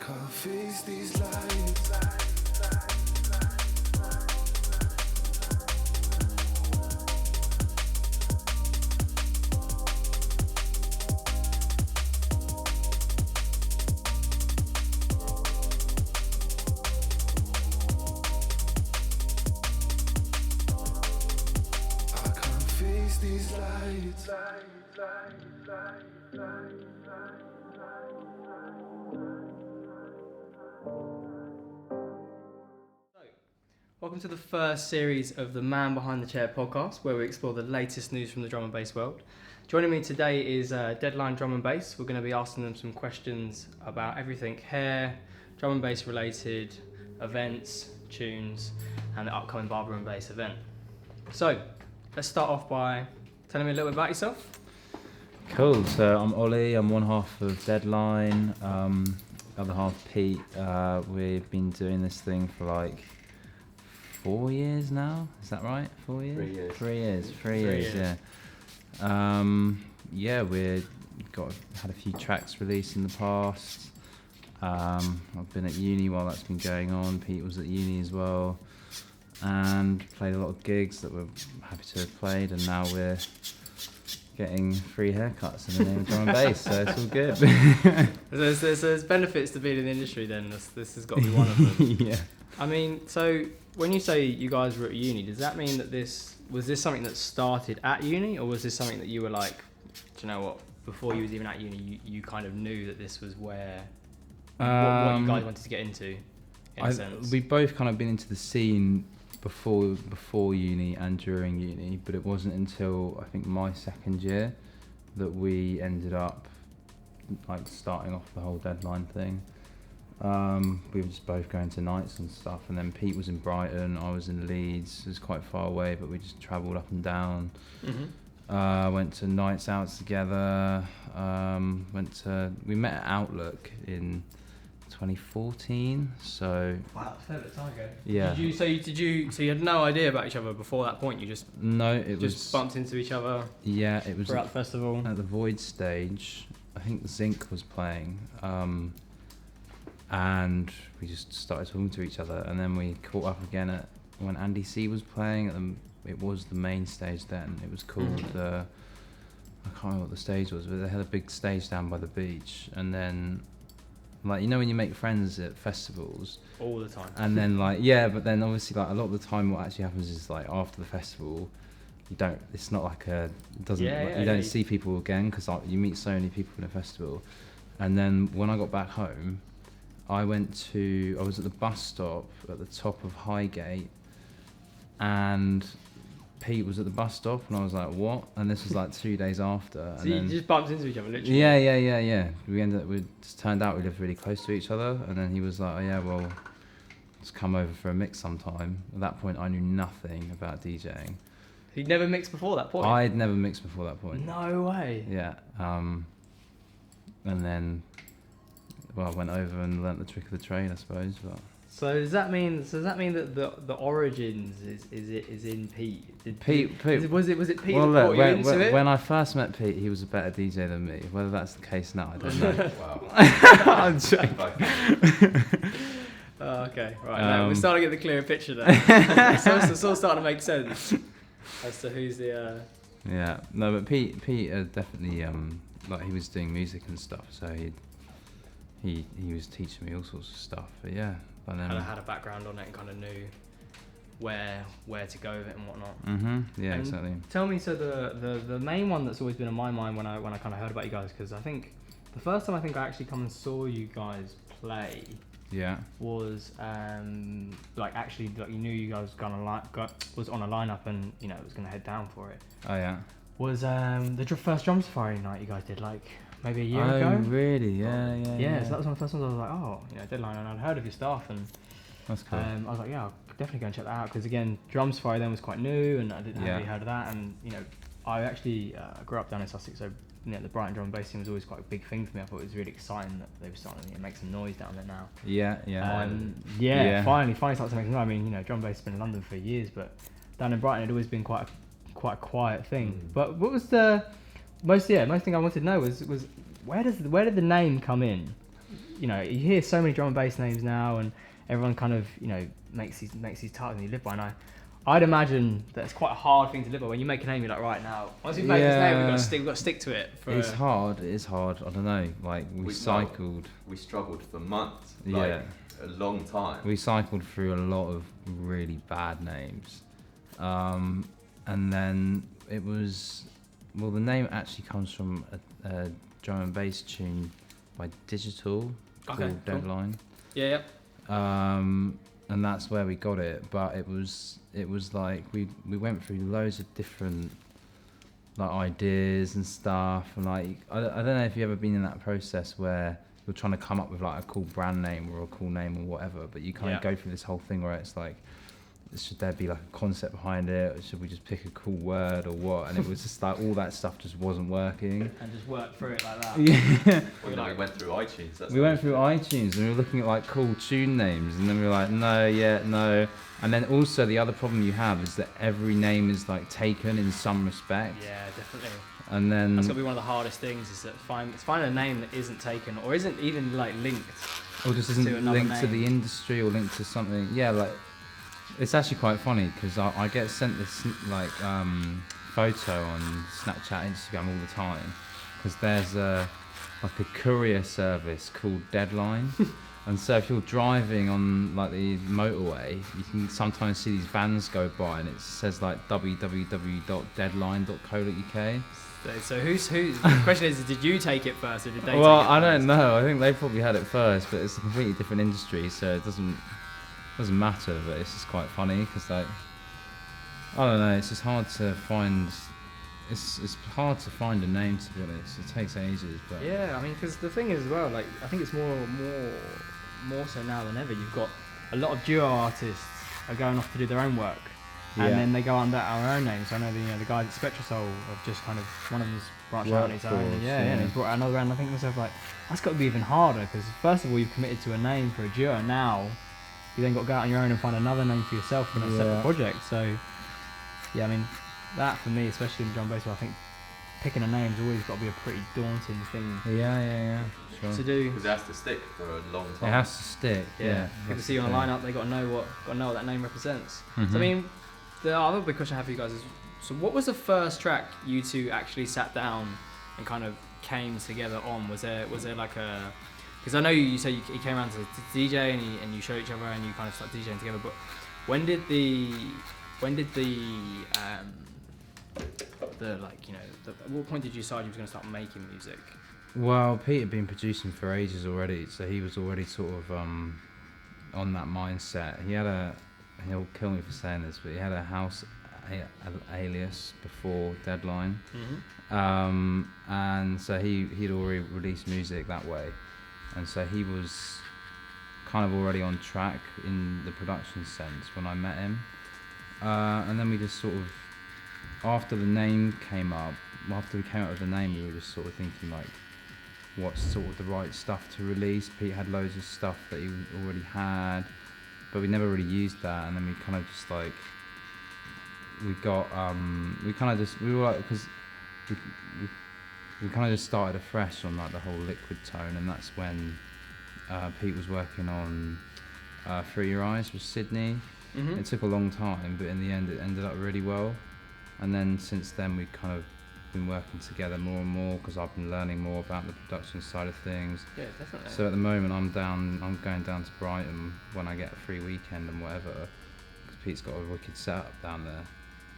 can't face these lights. I can't face these lights. Welcome to the first series of the Man Behind the Chair podcast, where we explore the latest news from the drum and bass world. Joining me today is Deadline Drum and Bass. We're going to be asking them some questions about everything hair, drum and bass related, events, tunes, and the upcoming Barber'n'bass event. So, let's start off by telling me a little bit about yourself. Cool, so I'm Ollie, I'm one half of Deadline, other half Pete. We've been doing this thing for like 4 years now, is that right? 4 years? 3 years. 3 years, yeah. We've had a few tracks released in the past. I've been at uni while that's been going on. Pete was at uni as well, and played a lot of gigs that we're happy to have played, and now we're getting free haircuts in the name of drum and bass, so it's all good. There's benefits to being in the industry then, this has got to be one of them. Yeah. I mean, so when you say you guys were at uni, does that mean that was this something that started at uni, or was this something that you were like, do you know what, before you was even at uni, you kind of knew that this was where, what you guys wanted to get into, in a sense? We've both kind of been into the scene before uni and during uni, but it wasn't until I think my second year that we ended up like starting off the whole Deadline thing. We were just both going to nights and stuff, and then Pete was in Brighton, I was in Leeds. It was quite far away, but we just travelled up and down. Went to nights out together. We met at Outlook in 2014. So Wow, that's a fair bit of time ago. yeah. So you had no idea about each other before that point? You just bumped into each other? Yeah, it was throughout the festival. at the Void stage. I think Zinc was playing. And we just started talking to each other, and then we caught up again when Andy C was playing. It was the main stage then. It was called I can't remember what the stage was, but they had a big stage down by the beach. And then, like, you know when you make friends at festivals All the time. and then but then obviously like a lot of the time what actually happens is like after the festival you don't see people again, because like, you meet so many people in a festival. And then when I got back home, I was at the bus stop at the top of Highgate, and Pete was at the bus stop, and I was like, what? And this was like 2 days after. So and you just bumped into each other, literally? Yeah. We just turned out we lived really close to each other, and then he was like, oh yeah, well, let's come over for a mix sometime. At that point, I knew nothing about DJing. You'd never mixed before that point? I'd never mixed before that point. No way. Yeah. And then, well, I went over and learnt the trick of the trade, I suppose. But So does that mean that the origins is in Pete? Was it Pete well, that look, brought you into it? when I first met Pete, he was a better DJ than me. Whether that's the case now, I don't know. Wow. I'm joking. Oh, okay, right. Now we're starting to get the clearer picture now. It's all starting to make sense as to who's the. Yeah, no, but Pete definitely like he was doing music and stuff, so he was teaching me all sorts of stuff. But yeah, and then Kind of had a background on it and kind of knew where to go with it and whatnot. Yeah, And exactly. Tell me, so the main one that's always been on my mind when I kind of heard about you guys, because I think the first time I actually come and saw you guys play Yeah. was actually like you knew you guys was on a lineup and you know it was gonna head down for it. Oh yeah. Was the first drum safari night you guys did like maybe a year ago? Oh really? Yeah. Yeah, so that was one of the first ones I was like, oh, you know, Deadline, and I'd heard of your stuff, and That's cool. I was like, yeah, I'll definitely go and check that out, because again, drum safari then was quite new, and I didn't have really heard of that, and you know, I actually grew up down in Sussex, so you know, the Brighton drum and bass scene was always quite a big thing for me. I thought it was really exciting that they were starting to make some noise down there now. Yeah. Finally started to make some noise. I mean, you know, drum and bass has been in London for years, but down in Brighton, it had always been quite a quiet thing. But what was most thing I wanted to know was where did the name come in? you know, you hear so many drum and bass names now, and everyone kind of, you know, makes these titles and you live by. And I'd imagine that it's quite a hard thing to live by. When you make a name, you're like, right now, once we've made this name, we've got to stick to it. It's hard. It is hard. I don't know. Like we cycled. We struggled for months. Like, a long time. We cycled through a lot of really bad names, and then it was. Well, the name actually comes from a drum and bass tune by Digital called Deadline. Yeah. And that's where we got it. But it was like we went through loads of different like ideas and stuff, and like I don't know if you've ever been in that process where you're trying to come up with like a cool brand name or a cool name or whatever, but you kind of go through this whole thing where it's like, should there be like a concept behind it, or should we just pick a cool word or what? And it was just like all that stuff just wasn't working. And just work through it like that. Yeah. We went through iTunes. We went through iTunes and we were looking at like cool tune names, and then we were like, no. And then also the other problem you have is that every name is like taken in some respect. Yeah, definitely. And then that's gotta be one of the hardest things, is that finding a name that isn't taken or isn't even like linked, or just isn't linked name to the industry or linked to something. Yeah, like it's actually quite funny because I get sent this like photo on Snapchat, Instagram all the time, because there's like a courier service called Deadline. And so if you're driving on like the motorway, you can sometimes see these vans go by and it says like www.deadline.co.uk. So the question is, did you take it first or did they take it Well, first? I don't know. I think they probably had it first, but it's a completely different industry, so it doesn't matter. But it's just quite funny because like, I don't know, it's just hard to find. It's hard to find a name, to be honest. It takes ages, but yeah, I mean, because the thing is as well, like I think it's more so now than ever. You've got a lot of duo artists are going off to do their own work, and then they go under our own names. So I know the guys at Spectrasol have just kind of, one of them's branched out on his own, and he's brought out another. And I think to myself, like, that's got to be even harder, because first of all you've committed to a name for a duo, and now you then got to go out on your own and find another name for yourself in a separate project. So yeah, I mean, that for me, especially in drum and bass, I think picking a name's always got to be a pretty daunting thing. Yeah, sure. To do, because it has to stick for a long time. It has to stick. Yeah. People see you on a lineup, they got to know what that name represents. Mm-hmm. So I mean, the other big question I have for you guys is, so what was the first track you two actually sat down and kind of came together on? Was there like a, because I know you said you came around to DJ and you showed each other and you kind of started DJing together, but when did the like, you know, at what point did you decide you was going to start making music? Well, Pete had been producing for ages already, so he was already sort of on that mindset. He'll kill me for saying this, but he had a house alias before Deadline. Mm-hmm. And so he'd already released music that way, and so he was kind of already on track in the production sense when I met him. And then we just sort of, after we came up with the name, we were just sort of thinking like, what's sort of the right stuff to release. Pete had loads of stuff that he already had, but we never really used that. And then we kind of just like, we were like, because we kind of just started afresh on like the whole liquid tone, and that's when Pete was working on Through Your Eyes with Sydney. Mm-hmm. It took a long time, but in the end it ended up really well. And then since then we've kind of been working together more and more, because I've been learning more about the production side of things. Yeah, definitely. So at the moment I'm going down to Brighton when I get a free weekend and whatever, because Pete's got a wicked setup down there,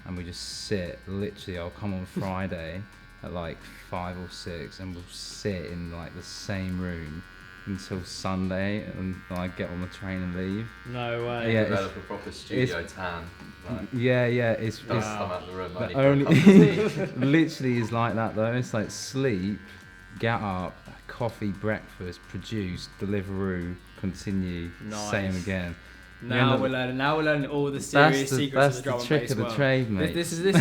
and we just sit, literally I'll come on Friday at like 5 or 6 and we'll sit in like the same room until Sunday, and I get on the train and leave. No way. Yeah, develop a proper studio tan. Like, It's come out the room. literally is like that though. It's like sleep, get up, coffee, breakfast, produce, Deliveroo, continue, Nice. same again. Now we're learning all the serious secrets of the drum and bass trick of the world. trade, mate. This is it.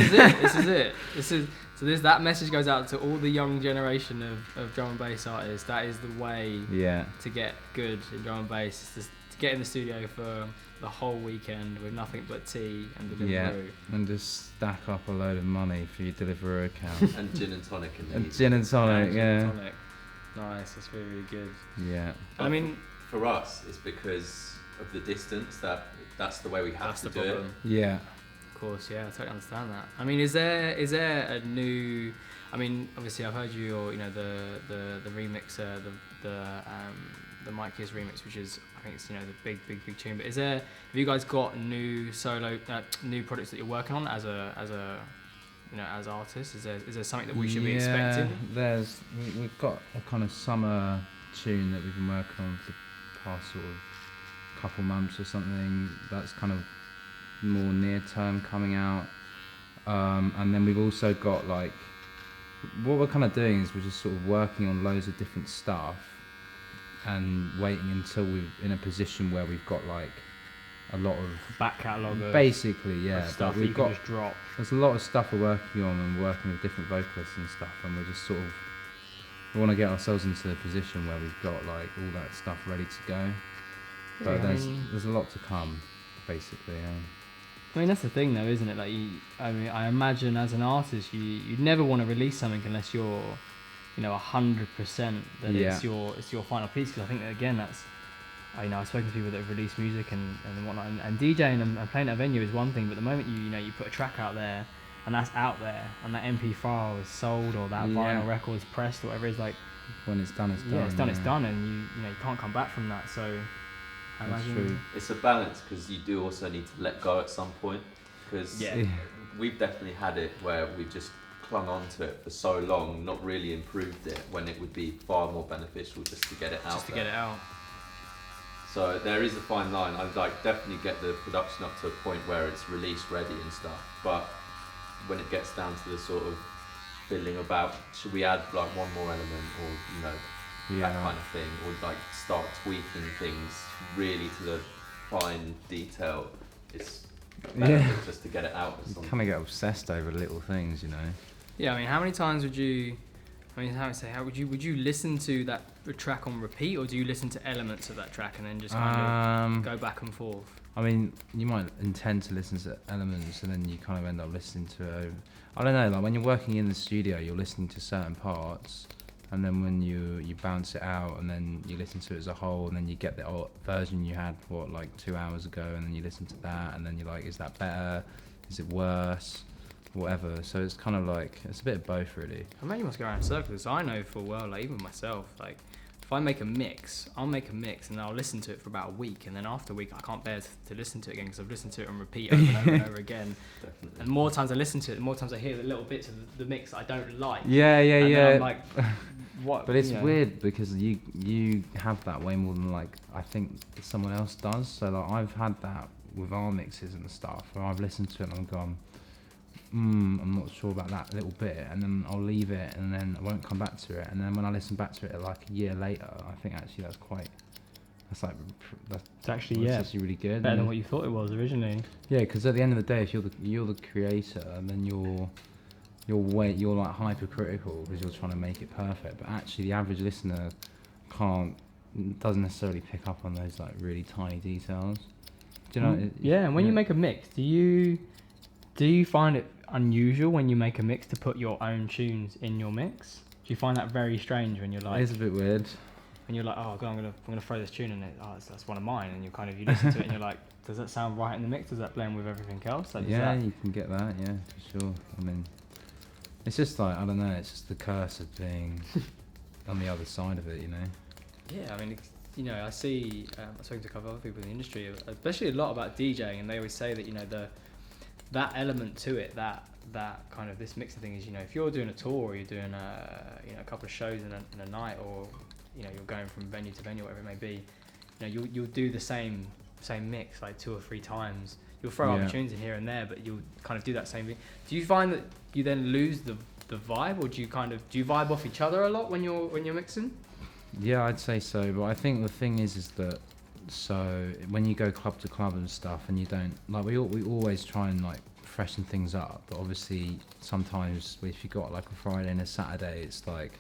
That message goes out to all the young generation of drum and bass artists. That is the way to get good in drum and bass. Is to get in the studio for the whole weekend with nothing but tea and Deliveroo. Yeah, and just stack up a load of money for your Deliveroo account. and gin and tonic. And gin and tonic, Gin and tonic. Nice, that's really, really good. Yeah. I mean, for us, it's because of the distance that's the way we have to do it. Yeah. Of course, yeah, I totally understand that. I mean, is there a new? I mean, obviously, I've heard you, or the remixer, the Mike Gears remix, which is, I think it's, the big tune. But have you guys got new solo, new projects that you're working on as artists? Is there something that we should be expecting? We've got a kind of summer tune that we've been working on for the past sort of couple months or something. That's kind of more near term coming out. And then we've also got like, what we're kind of doing is we're just sort of working on loads of different stuff and waiting until we're in a position where we've got like a lot of back catalogue basically, yeah, stuff but we've got just drop. There's a lot of stuff we're working on and working with different vocalists and stuff, and we're just sort of, we want to get ourselves into a position where we've got like all that stuff ready to go. But there's a lot to come, basically. I mean, that's the thing, though, isn't it? Like, I imagine as an artist, you'd never want to release something unless you're, 100% that it's your final piece. Because I think that, again, that's, I've spoken to people that have released music and whatnot, and DJing and playing at a venue is one thing, but the moment you put a track out there and that's out there and that MP file is sold or that vinyl record is pressed or whatever, it's like, when it's done, it's done. Yeah, it's done, it's done, and you can't come back from that. So I imagine it's a balance, because you do also need to let go at some point, because we've definitely had it where we've just clung on to it for so long, not really improved it, when it would be far more beneficial just to get it out. Just to get it out. So there is a fine line. I'd like definitely get the production up to a point where it's release ready and stuff, but when it gets down to the sort of feeling about, should we add like one more element, or that kind of thing, or like start tweaking things really to the fine detail, it's better just to get it out. You kind of get obsessed over little things, Yeah, I mean, how many times would you would you listen to that track on repeat, or do you listen to elements of that track and then just kind of go back and forth? I mean, you might intend to listen to elements and then you kind of end up listening to it. I don't know, like when you're working in the studio, you're listening to certain parts, and then when you bounce it out and then you listen to it as a whole, and then you get the old version you had, 2 hours ago, and then you listen to that, and then you're like, is that better? Is it worse? Whatever. So it's kind of like, it's a bit of both, really. I mean, you must go around in circles. I know full well, like even myself, like if I make a mix, I'll make a mix and I'll listen to it for about a week, and then after a week I can't bear to listen to it again, because I've listened to it on repeat over and over and over again. Definitely. And more times I listen to it, the more times I hear the little bits of the mix I don't like. Yeah. Then I'm like, what? But it's weird because you have that way more than like I think someone else does. So like I've had that with our mixes and stuff, where I've listened to it and I'm gone, I'm not sure about that little bit, and then I'll leave it and then I won't come back to it, and then when I listen back to it like a year later, I think actually that's actually really good. Better than what you thought it was originally. Yeah, because at the end of the day, if you're the creator, then you're like hypercritical because you're trying to make it perfect, but actually the average listener doesn't necessarily pick up on those like really tiny details. Do you know? And when you make a mix, do you find it unusual when you make a mix to put your own tunes in your mix? Do you find that very strange when you're like? It's a bit weird. When you're like, oh god, I'm gonna throw this tune in it. Oh, that's one of mine, and you listen to it and you're like, does that sound right in the mix? Does that blend with everything else? Like, you can get that. Yeah, for sure. I mean, it's just like, I don't know. It's just the curse of being on the other side of it, Yeah, I mean, I see. I've spoken to a couple of other people in the industry, especially a lot about DJing, and they always say that that element to it, that kind of this mixing thing is, if you're doing a tour or you're doing a couple of shows in a night, or you're going from venue to venue, whatever it may be, you'll do the same mix like 2 or 3 times. You'll throw other tunes in here and there, but you'll kind of do that same thing. Do you find that you then lose the vibe, or do you vibe off each other a lot when you're mixing? Yeah, I'd say so, but I think the thing is that, so when you go club to club and stuff, and you don't like, we always try and like freshen things up, but obviously sometimes if you got like a Friday and a Saturday, it's like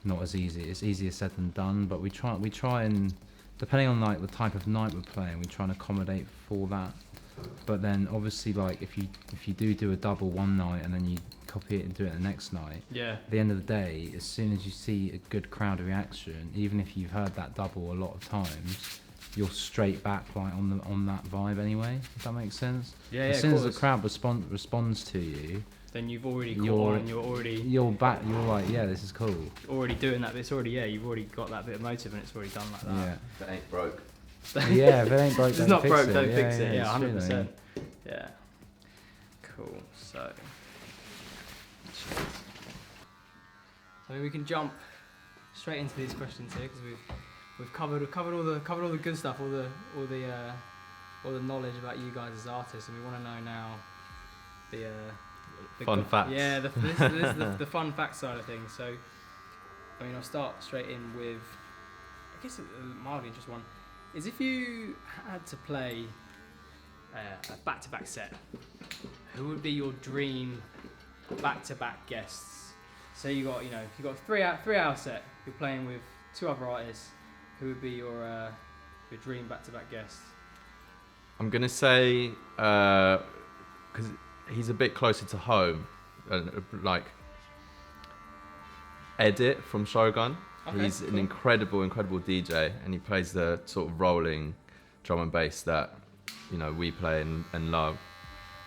not as easy. It's easier said than done, but we try and, depending on like the type of night we're playing, we try and accommodate for that. But then obviously, like if you do a double one night and then you copy it and do it the next night, Yeah. at the end of the day, as soon as you see a good crowd reaction, even if you've heard that double a lot of times, you're straight back like on that vibe anyway. If that makes sense. Yeah, As soon as the crowd responds to you, then you've already caught on and you're back. You're like, yeah, this is cool. already doing that. It's already you've already got that bit of motive and it's already done like that. Yeah. If it ain't broke. Yeah, if it ain't broke, It's don't not fix broke, it. don't fix it. Yeah, it's true, 100%. Yeah. Cool. So we can jump straight into these questions here because we've covered all the good stuff, all the knowledge about you guys as artists, and we want to know now the Fun facts. Yeah, this is the fun fact side of things. So, I mean, I'll start straight in with, I guess a mildly interesting one, is if you had to play a back-to-back set, who would be your dream back-to-back guests? So you got 3-hour set, you're playing with 2 other artists, who would be your dream back-to-back guests? I'm gonna say because he's a bit closer to home, like Edy from Shogun. Okay, He's cool. an incredible DJ, and he plays the sort of rolling drum and bass that we play and love.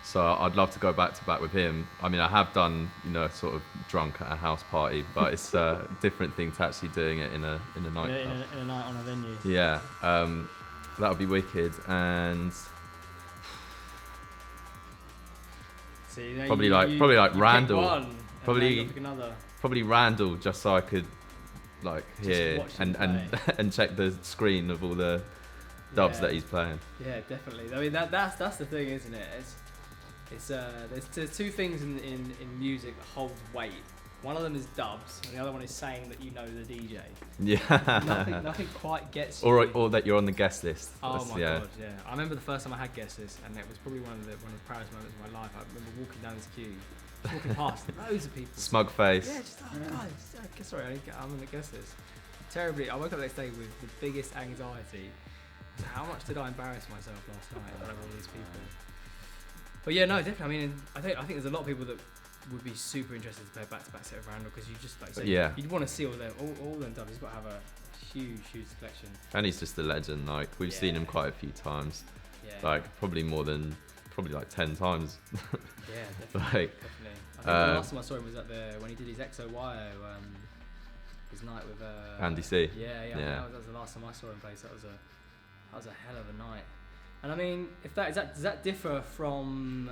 So I'd love to go back to back with him. I mean, I have done sort of drunk at a house party, but it's a different thing to actually doing it in a nightclub. In a night on a venue. Yeah, that would be wicked. And See, probably like Randall. One, Probably- pick another. Probably Randall, just so I could like Just hear watch him and check the screen of all the dubs Yeah. that he's playing. Yeah, definitely. I mean, that's the thing, isn't it? There's 2 things in music that hold weight. One of them is dubs, and the other one is saying that you know the DJ. Yeah. Nothing quite gets you. or that you're on the guest list. Oh That's- my yeah. god, yeah. I remember the first time I had guest list, and it was probably one of the proudest moments of my life. I remember walking down this queue, walking past loads of people. Smug face. Yeah, just guys, sorry, I'm on the guest list. Terribly, I woke up the next day with the biggest anxiety. How much did I embarrass myself last night in front of all these people? But yeah, no, definitely. I mean, I think there's a lot of people that would be super interested to play a back-to-back set of Randall because you just like say Yeah. you'd want to see all them dubs. He's got to have a huge selection. And he's just a legend. Like we've seen him quite a few times. Yeah, Like probably like 10 times. yeah, definitely. like Definitely. I think the last time I saw him was when he did his XOYO, his night with Andy C. Yeah. That was the last time I saw him play. So that was a hell of a night. And I mean, does that differ from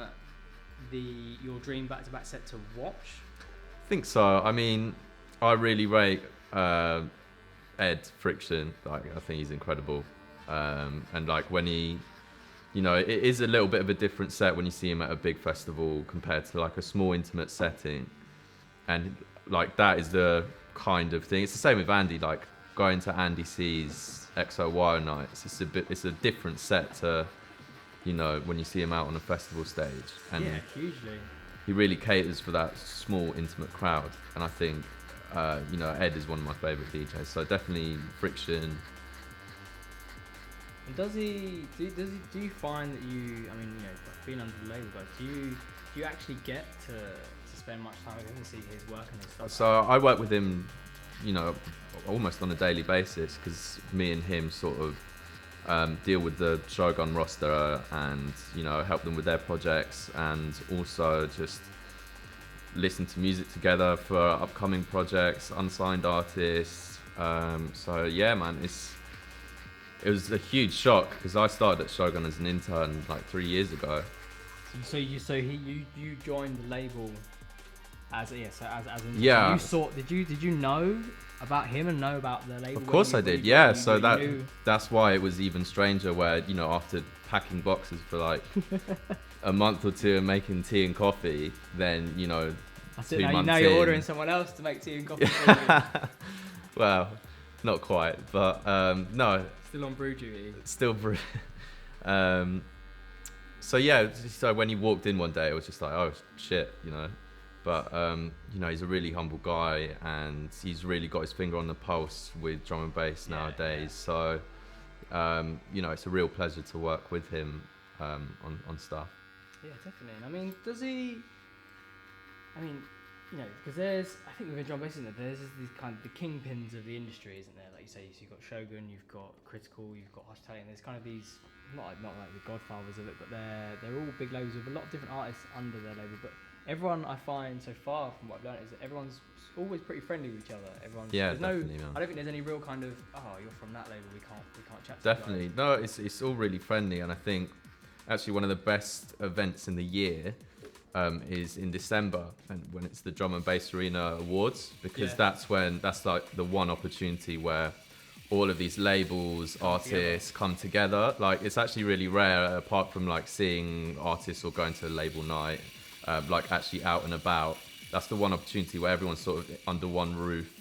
your dream back-to-back set to watch? I think so. I mean, I really rate Edy Friction. Like I think he's incredible. And like when he, it is a little bit of a different set when you see him at a big festival compared to like a small intimate setting. And like that is the kind of thing. It's the same with Andy. Like going to Andy C's XOY nights. It's a different set to, when you see him out on a festival stage. And Yeah, hugely. he really caters for that small intimate crowd. And I think, Ed is one of my favourite DJs. So definitely Friction. And do you find that being under the label, but do you actually get to spend much time with him and see his work and his stuff? So I work with him, almost on a daily basis because me and him sort of deal with the Shogun roster and help them with their projects and also just listen to music together for upcoming projects, unsigned artists. So yeah, man, it was a huge shock because I started at Shogun as an intern like 3 years ago. So you joined the label as an Yeah. Did you know about him and know about the label? Of course I did, yeah. So that's why it was even stranger where, after packing boxes for like a month or two and making tea and coffee, then, That's it, 2 months now you're in. ordering someone else to make tea and coffee for you. Well, not quite, but no, Still on brew duty. still brew. So yeah, so when he walked in one day, it was just like, oh shit, But he's a really humble guy, and he's really got his finger on the pulse with drum and bass nowadays. So, it's a real pleasure to work with him. on stuff. Yeah, definitely. And I mean, does he? I mean, you know, because I think within drum and bass, isn't there? There's these kind of the kingpins of the industry, isn't there? Like you say, so you've got Shogun, you've got Critical, you've got Hospitality, and there's kind of these, not like the godfathers of it, but they're all big labels with a lot of different artists under their label. But everyone I find so far from what I've learned is that everyone's always pretty friendly with each other. Definitely, man. I don't think there's any real kind of, oh, you're from that label, we can't chat. Definitely, no, it's all really friendly, and I think actually one of the best events in the year is in December, and when it's the Drum and Bass Arena Awards, because that's like the one opportunity where all of these labels, artists come together. Like, it's actually really rare, apart from like seeing artists or going to a label night, like actually out and about. That's the one opportunity where everyone's sort of under one roof,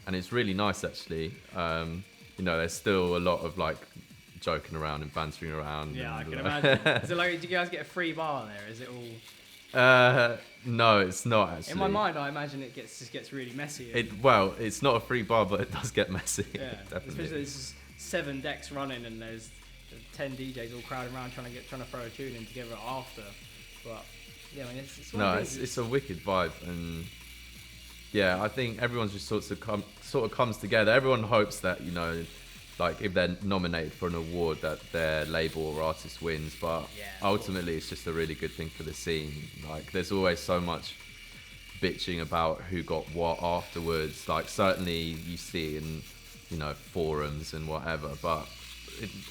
and it's really nice actually. You know, there's still a lot of like joking around and bantering around. Yeah, I and, can imagine. Is it like, do you guys get a free bar there? Is it all? No, it's not actually. In my mind, I imagine it just gets really messy. It's not a free bar, but it does get messy. Yeah, definitely. Especially there's 7 decks running and there's 10 DJs all crowding around trying to throw a tune in together after. But yeah, I mean, it's a wicked vibe, and yeah, I think everyone's just sort of comes together. Everyone hopes that, you know, like if they're nominated for an award, that their label or artist wins, but ultimately it's just a really good thing for the scene. Like, there's always so much bitching about who got what afterwards, like certainly you see in, you know, forums and whatever, but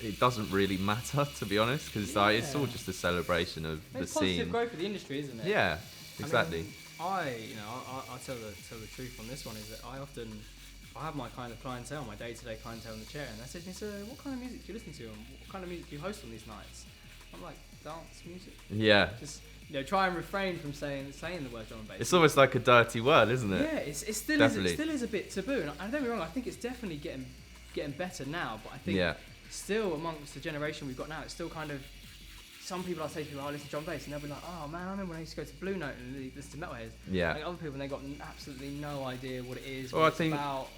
it doesn't really matter, to be honest, because like, it's all just a celebration of the scene. It's positive growth for the industry, isn't it? Yeah, exactly. I mean, I'll tell the truth on this one, is that I have my kind of clientele, my day-to-day clientele in the chair, and they said to me, so what kind of music do you listen to, and what kind of music do you host on these nights? I'm like, dance music. Yeah. Just, you know, try and refrain from saying the word drum and bass. It's almost like a dirty word, isn't it? Yeah, it still is a bit taboo, and don't get me wrong, I think it's definitely getting better now, but I think still amongst the generation we've got now, it's still kind of, some people I say to people, I listen to drum and bass, and they'll be like, oh man, I remember when I used to go to Blue Note and listen to Metalhead. Yeah. Like other people, and they got absolutely no idea what it is. Well, I think about.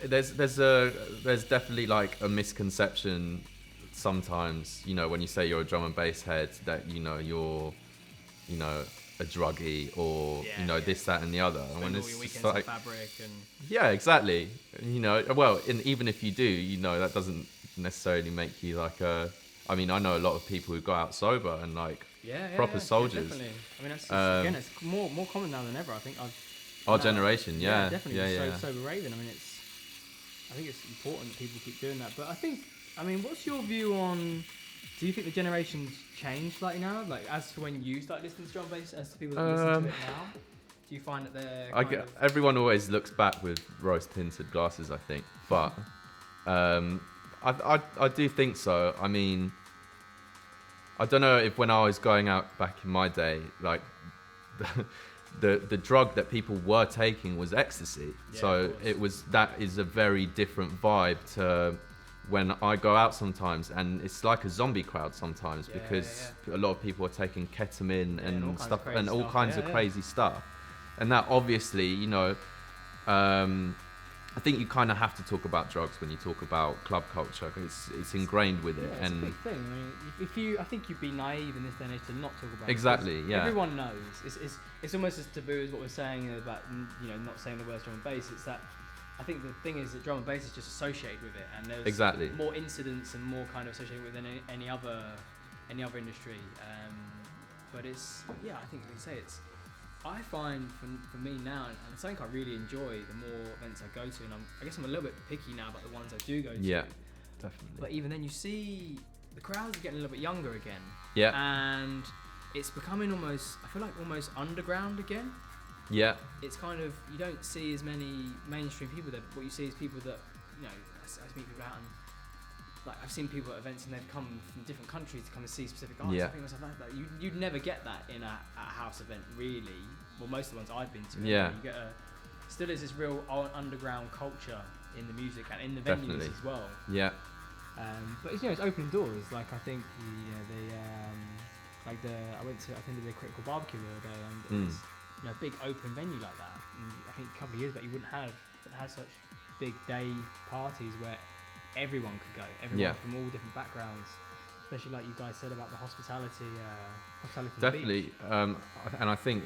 There's definitely like a misconception sometimes, you know, when you say you're a drum and bass head, that, you know, you're, you know, a druggie or this, that, and the other. Spend when all it's your weekends like, in Fabric and yeah, exactly. You know, well, and even if you do, you know, that doesn't necessarily make you like a. I mean, I know a lot of people who go out sober and like proper soldiers. Yeah, definitely. I mean, that's again, it's more common now than ever. I think our generation, definitely. Sober raving. I mean, I think it's important that people keep doing that. But I mean, what's your view on? Do you think the generations change slightly now? Like, as to when you start listening to drum and bass, as to people that listen to it now? Do you find that they're everyone always looks back with rose-tinted glasses, I think. But I do think so. I mean, I don't know if when I was going out back in my day, like the drug that people were taking was ecstasy. Yeah, so that is a very different vibe to when I go out sometimes, and it's like a zombie crowd sometimes, because a lot of people are taking ketamine and stuff, and all kinds of crazy stuff. And that obviously, you know, I think you kind of have to talk about drugs when you talk about club culture, because it's ingrained with it. Yeah, it's a big thing. I mean, I think you'd be naive in this day and age to not talk about it. Exactly. Yeah. Everyone knows. It's almost as taboo as what we're saying about, you know, not saying the words drum and bass. It's that I think the thing is that drum and bass is just associated with it, and there's more incidents and more kind of associated with than any other industry. But it's I think you can say it's. I find for me now, and it's something I really enjoy, the more events I go to, and I guess I'm a little bit picky now about the ones I do go to. Yeah, definitely. But even then, you see the crowds are getting a little bit younger again. Yeah. And it's becoming almost underground again. Yeah. It's kind of, you don't see as many mainstream people there. What you see is people that, you know, I meet people out and, like, I've seen people at events and they've come from different countries to come and see specific artists. Yeah. I think myself, like, you'd never get that in a house event, really. Well, most of the ones I've been to. Yeah. You get still is this real underground culture in the music and in the venues as well. Yeah. But it's, you know, it's opening doors. Like, I think I attended a Critical barbecue the other day, and it was, you know, a big open venue like that. And I think a couple of years back you wouldn't have such big day parties where everyone could go, everyone from all different backgrounds. especially like you guys said about the hospitality. On the Definitely, beach. and I think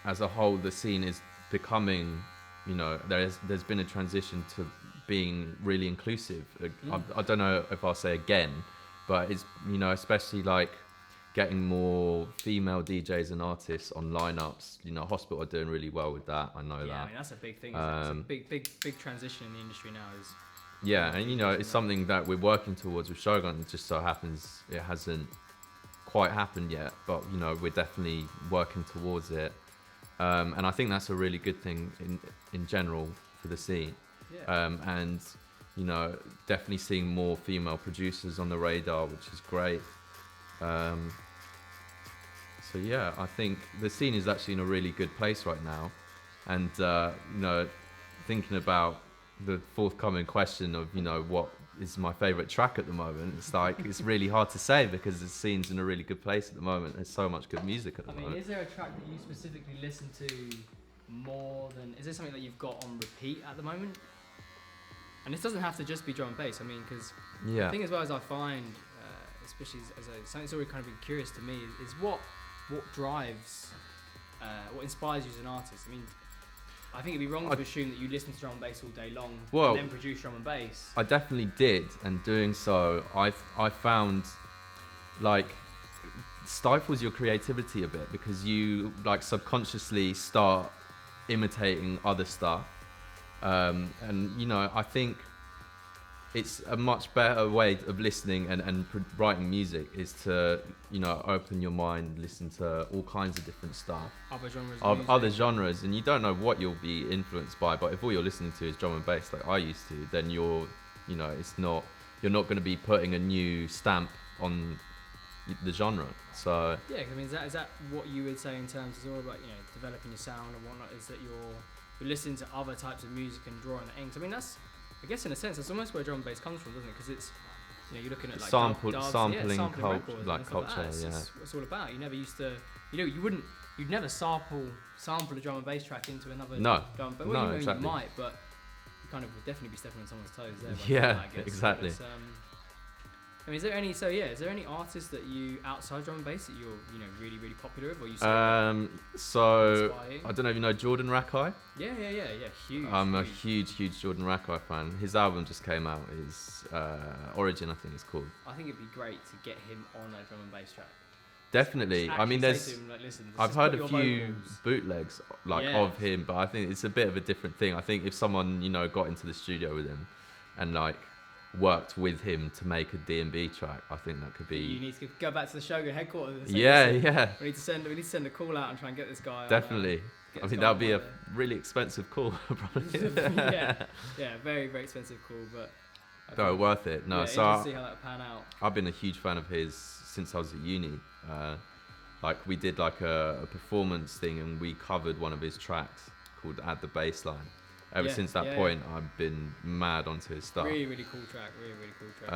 as a whole, the scene is becoming, there's been a transition to being really inclusive. I don't know if I'll say again, but it's especially like getting more female DJs and artists on lineups. Hospital are doing really well with that. I know that. I mean that's a big thing. It's a big transition in the industry now. Is yeah, and it's something that we're working towards with Shogun. It just so happens it hasn't quite happened yet, but we're definitely working towards it. And I think that's a really good thing in general for the scene. Yeah. And definitely seeing more female producers on the radar, which is great. So yeah, I think the scene is actually in a really good place right now. And thinking about the forthcoming question of what is my favorite track at the moment, it's like it's really hard to say because the scene's in a really good place at the moment. There's so much good music at the moment. Is there a track that you specifically listen to more than? Is there something that you've got on repeat at the moment? And this doesn't have to just be drum and bass. I mean, because the thing as well as I find, especially something that's always kind of been curious to me, is what drives, what inspires you as an artist. I mean, I think it'd be wrong to assume that you listen to drum and bass all day long and then produce drum and bass. I definitely did, and doing so, I found like stifles your creativity a bit because you like subconsciously start imitating other stuff, and I think it's a much better way of listening and writing music is to open your mind, listen to all kinds of different stuff, other genres, and you don't know what you'll be influenced by, but if all you're listening to is drum and bass like I used to, then you're not going to be putting a new stamp on the genre. So yeah, I mean, is that what you would say in terms of all about developing your sound and whatnot, is that you're listening to other types of music and drawing the ink? I mean, that's, I guess in a sense that's almost where drum and bass comes from, doesn't it? Because it's you're looking at like sampling records like culture. It's what it's all about. You never used to, you'd never sample a drum and bass track into another drum. But exactly. You might, but you kind of would definitely be stepping on someone's toes there. Yeah, exactly. I mean, is there any artists that you outside drum and bass that you're really really popular with, or you so I don't know if you know Jordan Rakai. Yeah, huge. I'm a huge Jordan Rakai fan. His album just came out. His Origin, I think it's called. I think it'd be great to get him on a drum and bass track. Definitely. I mean, I've heard a few vocals. Bootlegs of him, but I think it's a bit of a different thing. I think if someone got into the studio with him and worked with him to make a D&B track, I think that could be. You need to go back to the Shogun headquarters. And yeah. We need to send a call out and try and get this guy. Definitely. I think that would be a really expensive call, probably. yeah, very very expensive call, but. No, worth it. No, so to see how that pan out. I've been a huge fan of his since I was at uni. We did a performance thing and we covered one of his tracks called Add the Bassline. Ever since that point, I've been mad onto his stuff. Really, really cool track. Really cool track.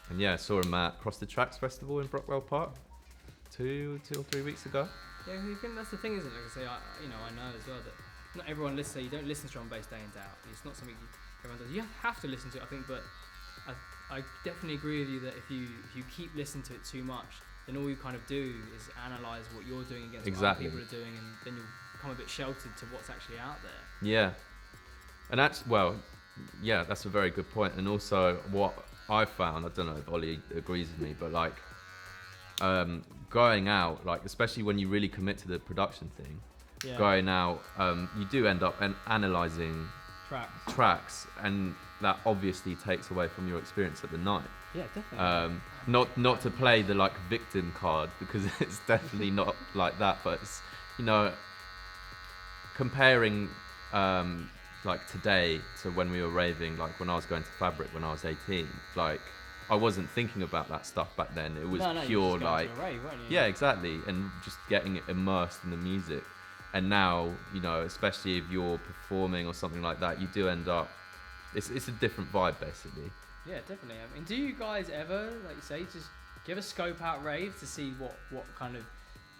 And yeah, I saw him at Cross the Tracks Festival in Brockwell Park 2 or 3 weeks ago. Yeah, I think that's the thing, isn't it? Like I say, I know as well that not everyone listens. You don't listen to drum and bass day in day out. It's not something everyone does. You have to listen to it, I think, but I definitely agree with you that if you keep listening to it too much, then all you kind of do is analyse what you're doing against what other people are doing, and then you'll become a bit sheltered to what's actually out there. Yeah, and that's that's a very good point. And also what I found, I don't know if Ollie agrees with me, but going out, especially when you really commit to the production thing, going out, you do end up analysing tracks, and that obviously takes away from your experience at the night. Yeah, definitely. Not to play the victim card, because it's definitely not like that, but it's comparing today to when we were raving, when I was going to Fabric when I was 18, I wasn't thinking about that stuff back then. It was pure you were just going to a rave, weren't you? Yeah, exactly, and just getting immersed in the music. And now, especially if you're performing or something like that, you do end up, it's a different vibe basically. Yeah, definitely. I mean, do you guys ever, like you say, just give a scope out raves to see what kind of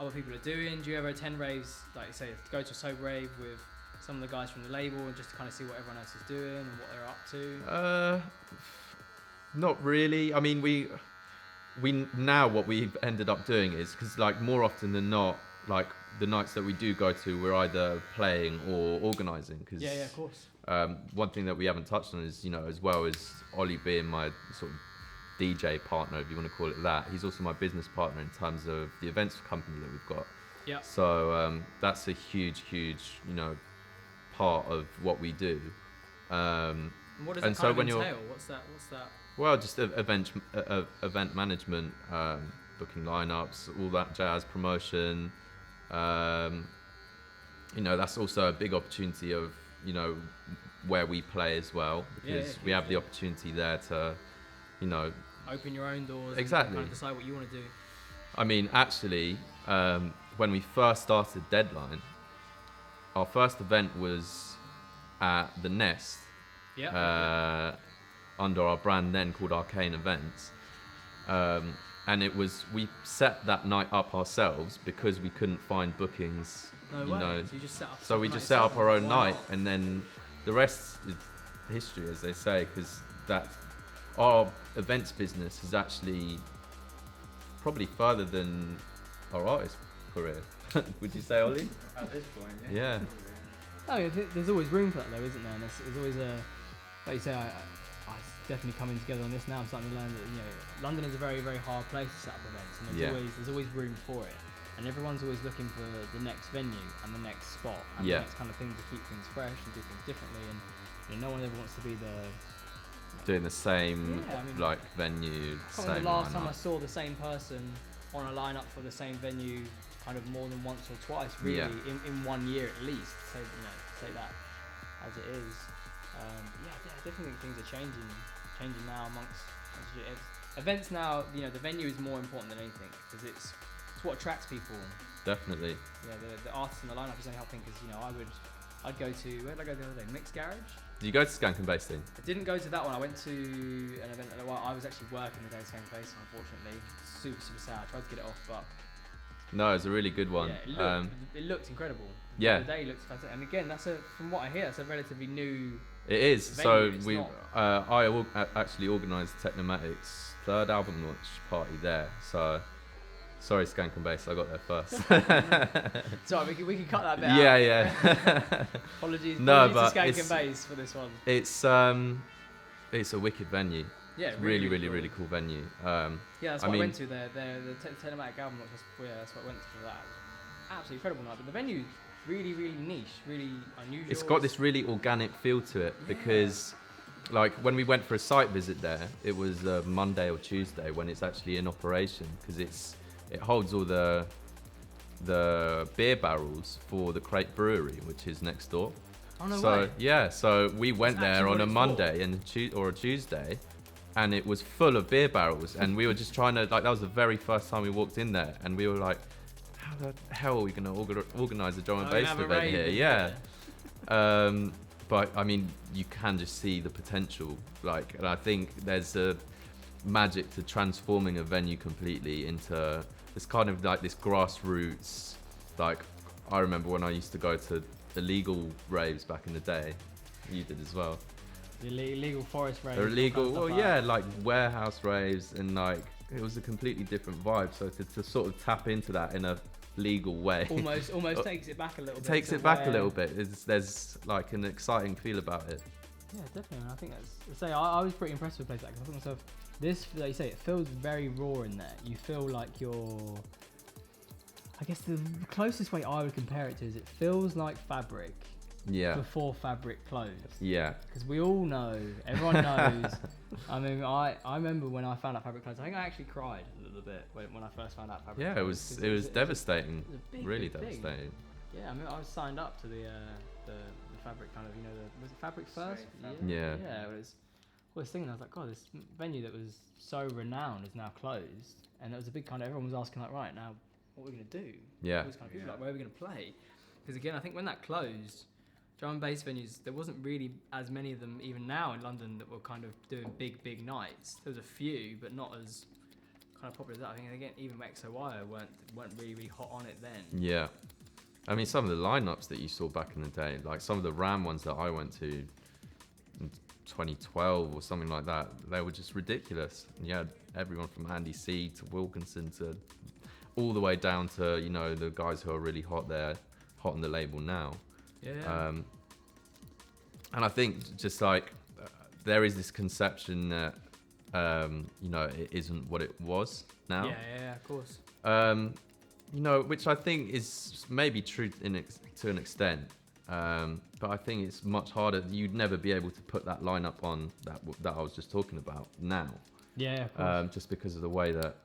other people are doing? Do you ever attend raves, like you say, go to a sober rave with some of the guys from the label and just to kind of see what everyone else is doing and what they're up to? Not really. I mean, what we've ended up doing is, because like more often than not, like the nights that we do go to, we're either playing or organising. Cause, Yeah, of course. one thing that we haven't touched on is, as well as Ollie being my sort of DJ partner, if you want to call it that, he's also my business partner in terms of the events company that we've got. Yeah. So that's a huge, part of what we do. And what does and that so kind when of you're entail? What's that? Well, just event management, booking lineups, all that jazz, promotion. That's also a big opportunity of, where we play as well, because we have the opportunity there to, open your own doors. Exactly. And kind of decide what you want to do. I mean, actually, when we first started Deadline, our first event was at the Nest. Yeah. Under our brand then called Arcane Events. And we set that night up ourselves because we couldn't find bookings. No way. So you just set up. So we just set up our own night, and then the rest is history, as they say, because our events business is actually probably further than our artist career. Would you say, Ollie? At this point, Yeah. Oh, there's always room for that, though, isn't there? And there's always like you say, I definitely coming together on this now. I'm starting to learn that London is a very, very hard place to set up events, and there's always room for it. And everyone's always looking for the next venue and the next spot and the next kind of thing to keep things fresh and do things differently. And no one ever wants to be doing the same venue. The last time I saw the same person on a lineup for the same venue kind of more than once or twice, really, in 1 year at least. So say that as it is. I definitely think things are changing now amongst events. Now, the venue is more important than anything because it's what attracts people. Definitely. Yeah, the artists in the lineup is only helping because I'd go to, where did I go the other day? Mixed Garage. Did you go to Skank and Bass thing? I didn't go to that one. I went to an event. Well, I was actually working the day of Skank and Bass, unfortunately. Super sad. I tried to get it off, but no, it's a really good one. Yeah, it looked incredible. Yeah. The day looked fantastic. And again, from what I hear, that's a relatively new. It is. Venue. I actually organised Technomatics' third album launch party there. So, sorry, Skank and Bass, I got there first. Sorry, we can cut that bit out. Yeah. Apologies to Skank and Bass for this one. It's a wicked venue. Yeah, really, really cool venue. That's what I went to there. The Technomatic album launch. That's what I went to for that. Absolutely incredible night. But the venue. Really, really niche, really unusual. It's got this really organic feel to it because, like, when we went for a site visit there, it was Monday or Tuesday when it's actually in operation because it holds all the beer barrels for the Crate Brewery, which is next door. Oh no way! Yeah, so we went there on a Monday or a Tuesday, and it was full of beer barrels, and we were just trying to that was the very first time we walked in there, and we were like, how the hell are we going to organise a drum and bass event here? Yeah. But I mean, you can just see the potential. And I think there's a magic to transforming a venue completely into this kind of like this grassroots. Like, I remember when I used to go to illegal raves back in the day. You did as well. The illegal forest raves. They're illegal. Well, yeah, like warehouse raves, and like it was a completely different vibe. So to sort of tap into that in a legal way almost takes it back a little bit. Takes it back a little bit. There's like an exciting feel about it. Yeah, definitely. And I think I was pretty impressed with a place like that because I thought to myself, like you say, it feels very raw in there. You feel like I guess the closest way I would compare it to is it feels like Fabric. Yeah. Before Fabric closed. Yeah. Because we all know, everyone knows. I mean, I remember when I found out Fabric closed. I think I actually cried a little bit when I first found out Fabric closed. Yeah, it was devastating. It was a big, really big devastating. Thing. Yeah, I mean, I was signed up to the Fabric kind of, was it Fabric first? Yeah. Yeah, it was. I was thinking, I was like, God, this venue that was so renowned is now closed, and it was a big kind of. Everyone was asking like, right now, what are we gonna do? Yeah. All these kind of people, like, where are we gonna play? Because again, I think when that closed. Drum and bass venues, there wasn't really as many of them even now in London that were kind of doing big nights. There was a few, but not as kind of popular as that. I think again, even XOY weren't really hot on it then. Yeah, I mean some of the lineups that you saw back in the day, like some of the Ram ones that I went to, in 2012 or something like that, they were just ridiculous. And you had everyone from Andy C to Wilkinson to all the way down to, you know, the guys who are really hot on the label now. Yeah. And I think just like there is this conception that you know, it isn't what it was now. Yeah, of course. You know, which I think is maybe true to an extent. But I think it's much harder. You'd never be able to put that lineup on that I was just talking about now. Yeah, of course. Just because of the way that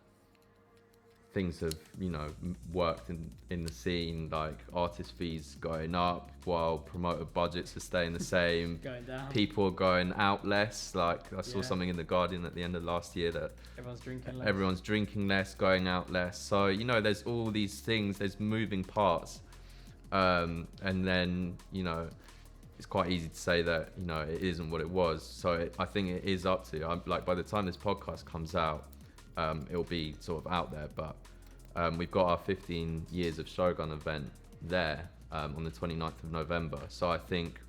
things have, you know, worked in the scene, like artist fees going up while promoter budgets are staying the same. Going down. People are going out less. Like I saw something in The Guardian at the end of last year that everyone's drinking less, going out less. So, you know, there's all these things, there's moving parts. And then, you know, it's quite easy to say that, you know, it isn't what it was. So I think it is up to, like, by the time this podcast comes out, it'll be sort of out there, but we've got our 15 years of Shogun event there on the 29th of November. So I think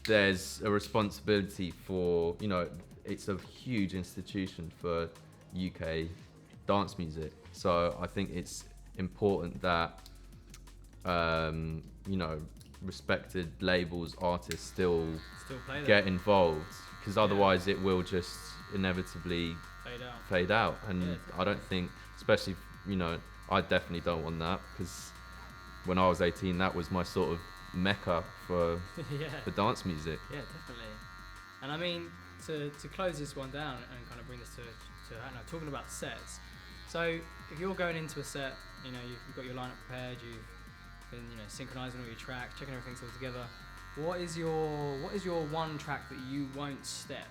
there's a responsibility for, you know, it's a huge institution for UK dance music. So I think it's important that, you know, respected labels, artists still get involved, because otherwise it will just inevitably fade out. And I don't think, especially, you know, I definitely don't want that, because when I was 18 that was my sort of mecca for for dance music. Yeah, definitely. And I mean, to close this one down and kind of bring this to I don't know, talking about sets. So if you're going into a set, you know, you've got your lineup prepared, you've been, you know, synchronizing all your tracks, checking everything's all together. What is your one track that you won't step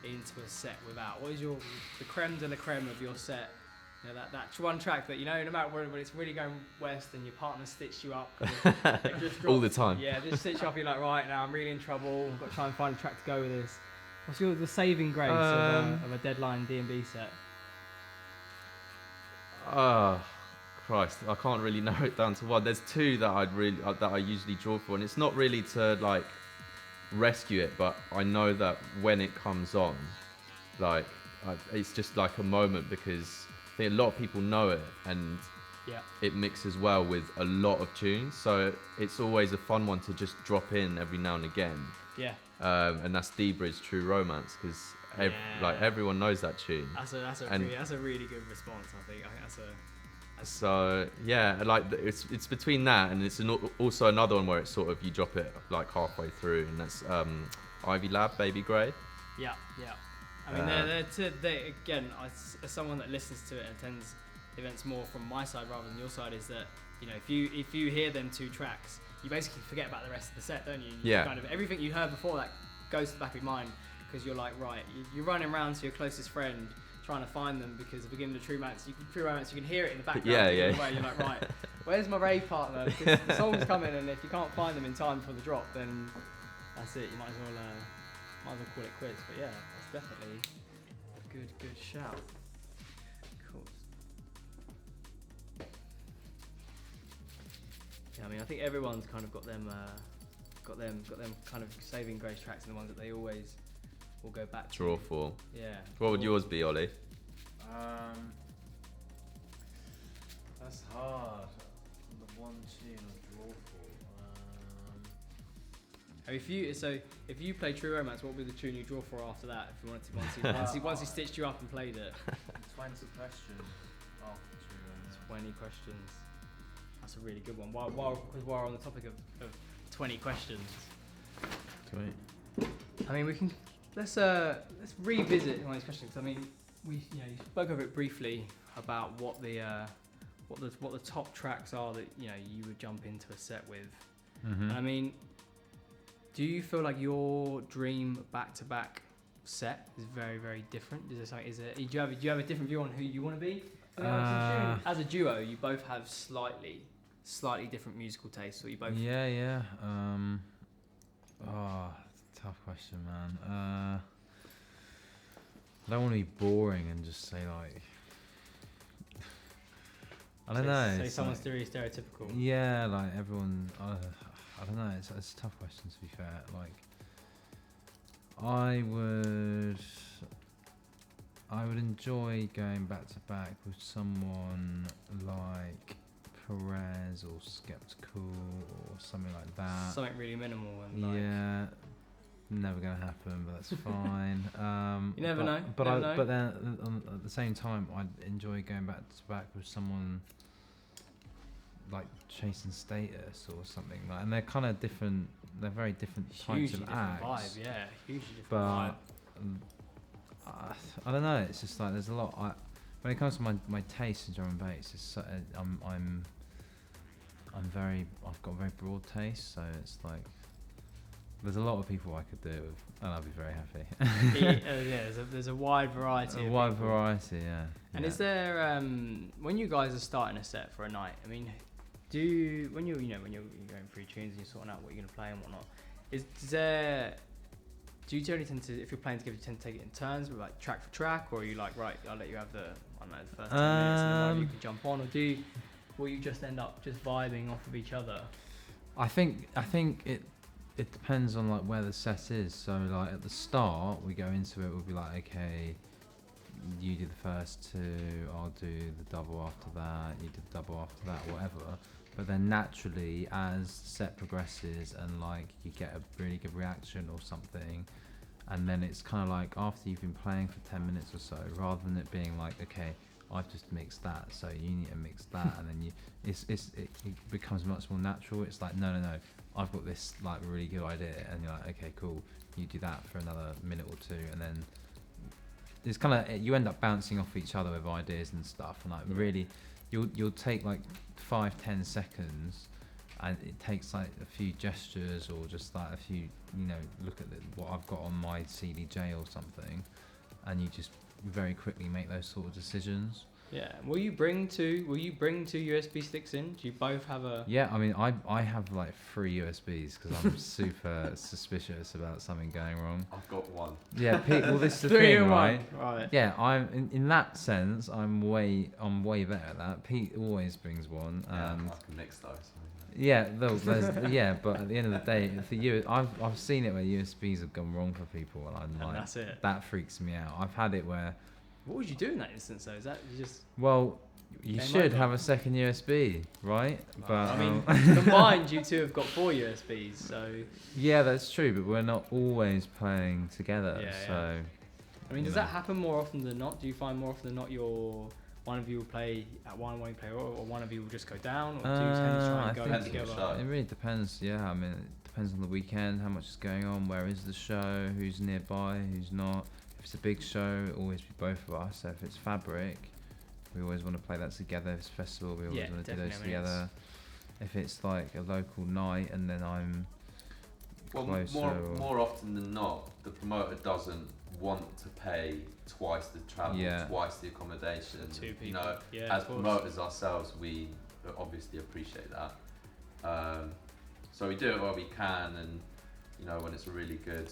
into a set without? What is the creme de la creme of your set? You know, that one track that, you know, no matter when it's really going west and your partner stitched you up just all the time. Yeah, just stitch you up. You're like, right, now I'm really in trouble. I've got to try and find a track to go with this. What's the saving grace of a Deadline D&B set? Christ, I can't really narrow it down to one. There's two that I usually draw for, and it's not really to like rescue it, but I know that when it comes on, like it's just like a moment, because I think a lot of people know it, and it mixes well with a lot of tunes, so it's always a fun one to just drop in every now and again. And that's D-Bridge True Romance, because like everyone knows that tune. That's a really good response. I think that's a. So yeah, like it's between that, and it's also another one where it's sort of you drop it like halfway through, and that's Ivy Lab, Baby Grey. Yeah. I mean, they again, as someone that listens to it and attends events more from my side rather than your side, is that, you know, if you hear them two tracks, you basically forget about the rest of the set, don't you? Kind of everything you heard before that goes to the back of your mind, because you're like, right, you're running around to your closest friend trying to find them, because at the beginning of True Romance, you can hear it in the background. Yeah. You're like, right, where's my rave partner? Because the song's coming, and if you can't find them in time for the drop, then that's it. You might as well call it quits. But yeah, that's definitely a good shout. Cool. Yeah, I mean, I think everyone's kind of got them kind of saving grace tracks, and the ones that they always will go back to. Draw for. Yeah. What would yours be, Ollie? That's hard. The one tune I draw for. If you play True Romance, what would be the tune you draw for after that? If you wanted to, once he stitched you up and played it. 20 questions after True Romance. 20 questions. That's a really good one. While we're on the topic of 20 questions. Sweet. I mean, we can let's revisit one of these questions. I mean, you spoke of it briefly about what the top tracks are that, you know, you would jump into a set with. Mm-hmm. I mean, do you feel like your dream back-to-back set is very, very different? Do you have a different view on who you want to be? As a duo, you both have slightly different musical tastes, or you both. Yeah. Tough question, man. I don't want to be boring and just say like. I don't know. Say someone's really stereotypical. Yeah, like everyone. I don't know. It's a tough question, to be fair. Like, I would enjoy going back to back with someone like Perez or Skeptical or something like that. Something really minimal and like. Yeah, never gonna happen, but that's fine. You never know. But Never know. but then at the same time, I'd enjoy going back to back with someone like Chasing Status or something like, and they're kind of different. They're very different types Hugely of different acts. vibe, yeah, hugely different But vibe. I don't know. It's just like there's a lot. When it comes to my taste in drum and bass, it's so, I've got a very broad taste, so it's like there's a lot of people I could do it with, and I'll be very happy. Yeah, there's a wide variety. A wide variety, yeah. And yeah. is there when you guys are starting a set for a night? I mean, when you're going through tunes and you're sorting out what you're gonna play and whatnot, do you generally tend to, if you're playing together, you tend to take it in turns, with like track for track, or are you like, right, I'll let you have the first 10 minutes and then one of you can jump on, or will you just end up just vibing off of each other? I think it depends on like where the set is. So like at the start, we go into it, we'll be like, okay, you do the first two, I'll do the double after that, you do the double after that, whatever. But then naturally, as set progresses and like you get a really good reaction or something, and then it's kind of like after you've been playing for 10 minutes or so, rather than it being like, okay, I've just mixed that, so you need to mix that, and then it becomes much more natural. It's like, no, I've got this like really good idea, and you're like, okay, cool, you do that for another minute or two, and then it's kind of, you end up bouncing off each other with ideas and stuff, and like really, you'll take like 5-10 seconds, and it takes like a few gestures or just like a few, look at what I've got on my CDJ or something, and you just very quickly make those sort of decisions. Yeah. Will you bring two USB sticks in? Do you both have a? Yeah, I mean, I have like 3 USBs because I'm super suspicious about something going wrong. I've got one. Yeah, Pete. Well, this is the 3 thing, in right? one. Right. Yeah, I'm in that sense, I'm way better at that. Pete always brings one. Yeah, I can mix those. Yeah, yeah, but at the end of the day, I've seen it where USBs have gone wrong for people, and I'm like, that's it. that freaks me out. I've had it where. What would you do in that instance though? Is that you just? Well, you Game should over. have a second USB, right? But I mean, combined, you two have got 4 USBs, so. yeah, that's true. But we're not always playing together, Yeah, so. I mean, does that happen more often than not? Do you find more often than not one of you will play at one you play, or one of you will just go down, or do you tend to try and go think together? It really depends. Yeah, I mean, it depends on the weekend, how much is going on, where is the show, who's nearby, who's not. If it's a big show, it'll always be both of us. So if it's Fabric, we always want to play that together. If it's festival, we always want to do those together. If it's like a local night, and then I'm closer. More often than not, the promoter doesn't want to pay twice the travel, twice the accommodation. 2 people. You know, as promoters ourselves, we obviously appreciate that. So we do it where we can, and when it's a really good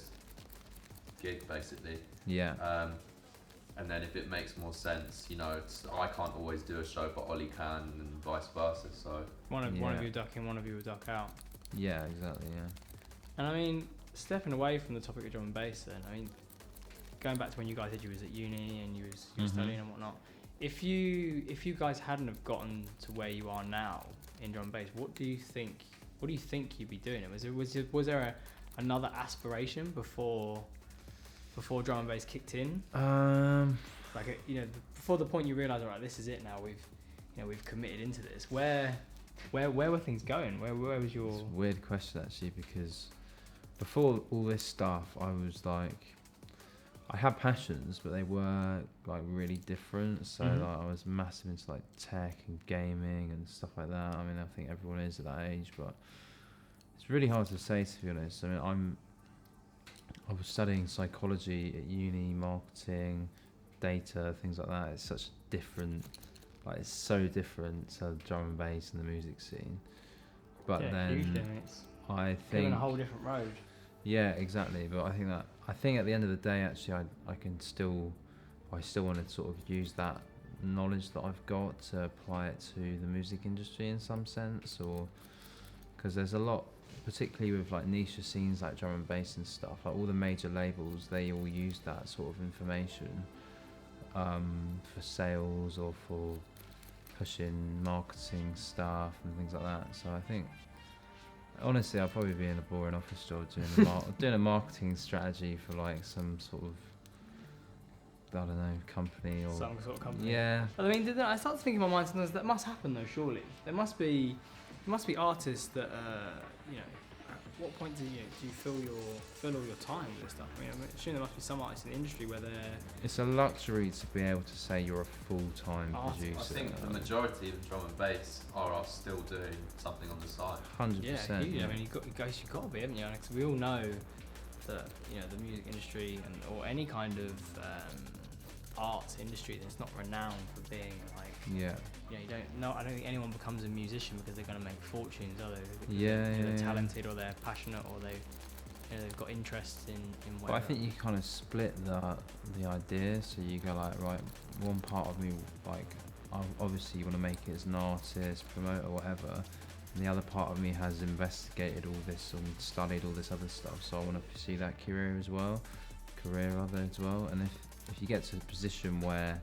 gig, basically. Yeah. And then if it makes more sense, I can't always do a show, but Ollie can, and vice versa. So one of you duck in, one of you will duck out. Yeah, exactly. Yeah. And I mean, stepping away from the topic of drum and bass, then I mean, going back to when you guys said you was at uni and you were studying and whatnot. If you guys hadn't have gotten to where you are now in drum and bass, what do you think you'd be doing? Was there another aspiration before drum and bass kicked in? Before the point you realise, all right, this is it now. We've committed into this. Where were things going? Where was your? It's a weird question actually, because before all this stuff, I was like, I had passions, but they were like really different. So like, I was massive into like tech and gaming and stuff like that. I mean, I think everyone is at that age, but it's really hard to say, to be honest. I mean, I was studying psychology at uni, marketing, data, things like that. It's such different, like it's so different to drum and bass and the music scene. But then I think on a whole different road. Yeah, exactly. But I think at the end of the day, actually, I still want to sort of use that knowledge that I've got to apply it to the music industry in some sense, or because there's a lot particularly with like niche scenes like drum and bass and stuff, like all the major labels, they all use that sort of information for sales or for pushing marketing stuff and things like that. So I think, honestly, I'll probably be in a boring office job doing a marketing strategy for like some sort of, I don't know, company or some sort of company. Yeah. But I mean, I start thinking in my mind sometimes that must happen though. Surely there must be artists that you know. At what point do you fill all your time with this stuff? I mean, I'm sure there must be some artists in the industry where it's a luxury to be able to say you're a full-time producer. I think the majority of drum and bass are still doing something on the side. 100%. Yeah, I mean, you've got to be, haven't you? Because we all know that the music industry or any kind of arts industry that's not renowned for being like you don't know. I don't think anyone becomes a musician because they're going to make fortunes, are they? Because they're talented or they're passionate or they've got interest in whatever. But I think you kind of split the idea, so you go like, right, one part of me like obviously you want to make it as an artist, promoter, whatever, and the other part of me has investigated all this and studied all this other stuff, so I want to pursue that career as well, and if you get to a position where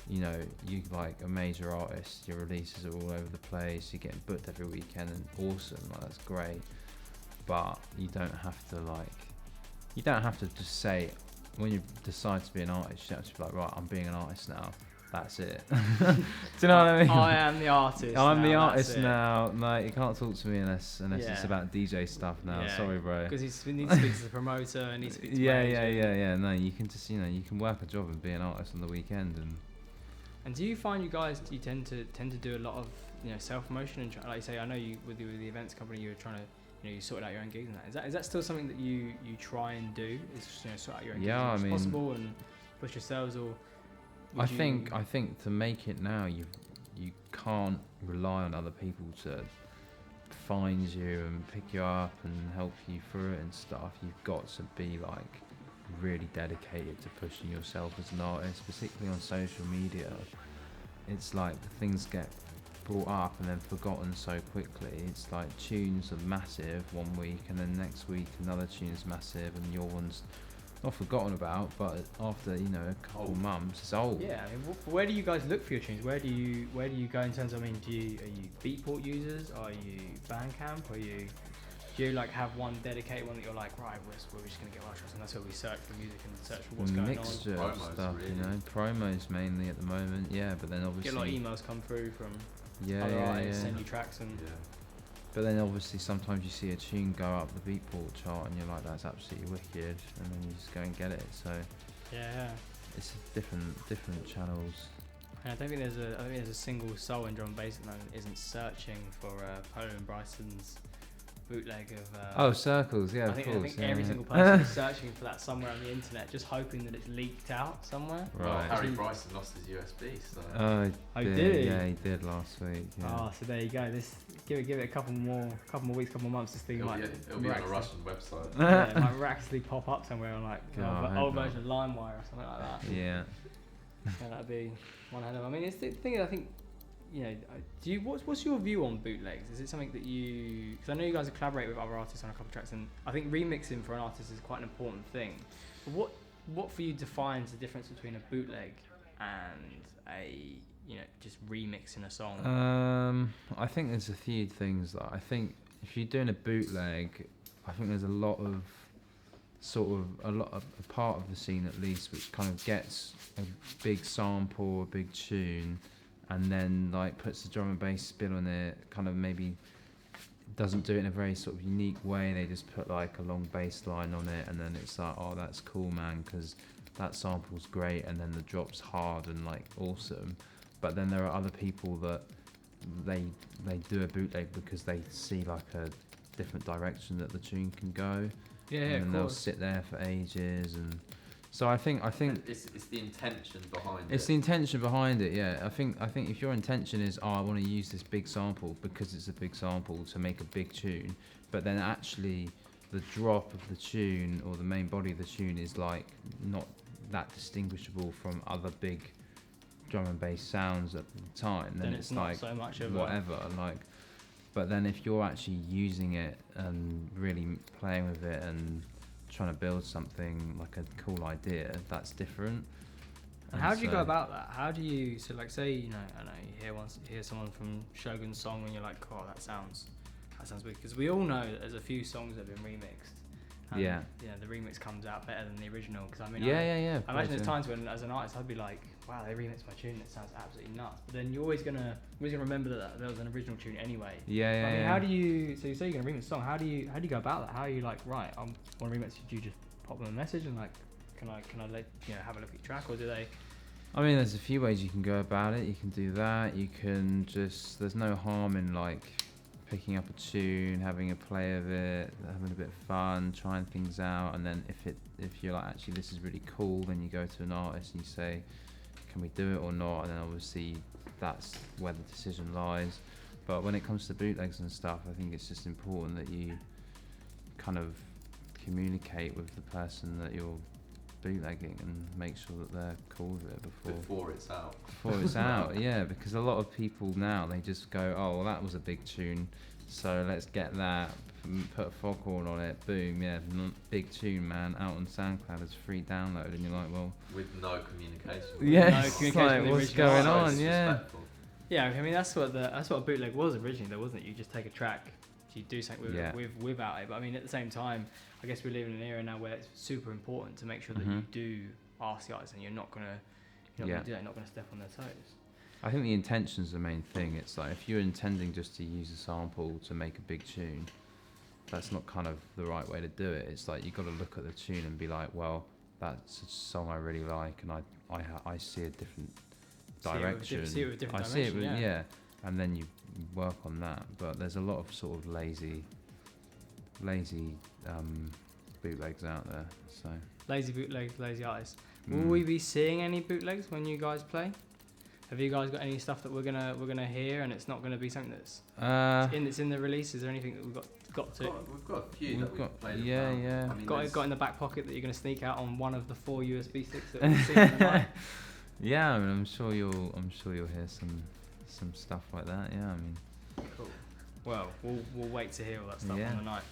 you like a major artist, your releases are all over the place, you're getting booked every weekend, and awesome, like that's great. But you don't have to just say, when you decide to be an artist, you have to be like, right, I'm being an artist now. That's it. Do you know what I mean? I am the artist. I'm the artist now. No, you can't talk to me unless it's about DJ stuff now. Yeah. Sorry, bro. Because he needs to speak to the promoter and he needs to speak to yeah. No, you can just you can work a job and be an artist on the weekend. And do you find you tend to do a lot of self promotion and like you say, I know you with the events company, you were trying to you sorted out your own gigs and that. Is that still something that you try and do? Is sort out your own gigs as much as possible and push yourselves, or I think to make it now, you can't rely on other people to find you and pick you up and help you through it and stuff. You've got to be like really dedicated to pushing yourself as an artist, particularly on social media. It's like things get brought up and then forgotten so quickly. It's like tunes are massive one week and then next week another tune's massive and your one's not forgotten about, but after a couple months it's old. Yeah, I mean, where do you guys look for your tunes? Where do you go in terms of, are you Beatport users? Are you Bandcamp? Do you like have one dedicated one that you're like, right, we're just gonna get our trust, and that's where we search for music and search for what's going on? Mixture of stuff, really. Promos mainly at the moment, but then obviously get a lot of emails come through from other artists, send you tracks and But then obviously sometimes you see a tune go up the Beatport chart and you're like, that's absolutely wicked, and then you just go and get it. So it's different channels. And I don't think there's a single soul in drum and bass at the moment that isn't searching for Polo and Bryson's bootleg of Circles, I think every single person is searching for that somewhere on the internet, just hoping that it's leaked out somewhere. Right. Well, Harry Bryson lost his USB, so did he? Yeah, he did last week. So there you go. This give it a couple more weeks, couple more months. This thing it'll might be on a Russian website. It might miraculously pop up somewhere on like old version of LimeWire or something like that. Yeah. That'd be one hell of. I mean, it's the thing that I think. What's your view on bootlegs? Is it something that because I know you guys have collaborated with other artists on a couple of tracks, and I think remixing for an artist is quite an important thing. But what for you defines the difference between a bootleg and a just remixing a song? I think there's a few things that I think if you're doing a bootleg, I think there's a lot of a part of the scene at least which kind of gets a big sample, a big tune, and then like puts the drum and bass spin on it, kind of maybe doesn't do it in a very sort of unique way. They just put like a long bass line on it, and then it's like, oh, that's cool, man, because that sample's great, and then the drop's hard and like awesome. But then there are other people that they do a bootleg because they see like a different direction that the tune can go. And they'll sit there for ages, and so I think it's the intention behind it. It's the intention behind it, yeah. I think if your intention is, I want to use this big sample because it's a big sample to make a big tune, but then actually the drop of the tune or the main body of the tune is like not that distinguishable from other big drum and bass sounds at the time, then it's not like so much of whatever. Like But then if you're actually using it and really playing with it and trying to build something like a cool idea, that's different. And how do you go about that? How do you, so like say, you know, I know you hear someone from Shogun's song and you're like, oh, that sounds weird. Because we all know that there's a few songs that have been remixed. And, Yeah. Yeah, the remix comes out better than the original. Because I mean, Yeah. I imagine there's times when, as an artist, I'd be like, wow, they remixed my tune. It sounds absolutely nuts. But then you're always gonna remember that there was an original tune anyway. Yeah. I mean, how do you? So you say you're gonna remix a song. How do you go about that? How are you like, right? I want to remix. Do you just pop them a message and like, can I let have a look at your track, or do they? I mean, there's a few ways you can go about it. You can do that. You can just, there's no harm in like picking up a tune, having a play of it, having a bit of fun, trying things out, and then if you're like, actually this is really cool, then you go to an artist and you say, can we do it or not? And then obviously that's where the decision lies. But when it comes to bootlegs and stuff, I think it's just important that you kind of communicate with the person that you're bootlegging and make sure that they're cool with it before it's out. Before it's out, yeah, because a lot of people now, they just go, oh, well, that was a big tune, so let's get that, put a foghorn on it, boom, yeah, big tune, man, out on SoundCloud as free download, and you're like, well, with no communication. Yeah, No it's communication like, with the what's original going artist. on? Yeah, Yeah, I mean that's what a bootleg was originally, though, wasn't it? You just take a track, you do something without it. But I mean, at the same time, I guess we live in an era now where it's super important to make sure that you do ask the artist, and you're not gonna do that, you're not gonna step on their toes. I think the intention's the main thing. It's like if you're intending just to use a sample to make a big tune, that's not kind of the right way to do it. It's like you've got to look at the tune and be like, well, that's a song I really like, and I see a different direction. See it with different I see it dimension, with, yeah, and then you work on that. But there's a lot of sort of lazy bootlegs out there. So Lazy bootlegs, lazy artists. Will we be seeing any bootlegs when you guys play? Have you guys got any stuff that we're gonna hear, and it's not gonna be something that's it's in the release? Is there anything that we've got to? We've got a few that we've played. Yeah. I mean, got in the back pocket that you're gonna sneak out on one of the 4 USB sticks that we've seen tonight? Yeah, I mean, I'm sure you'll hear some stuff like that. Yeah, I mean. Cool. Well, we'll wait to hear all that stuff Yeah. on the night.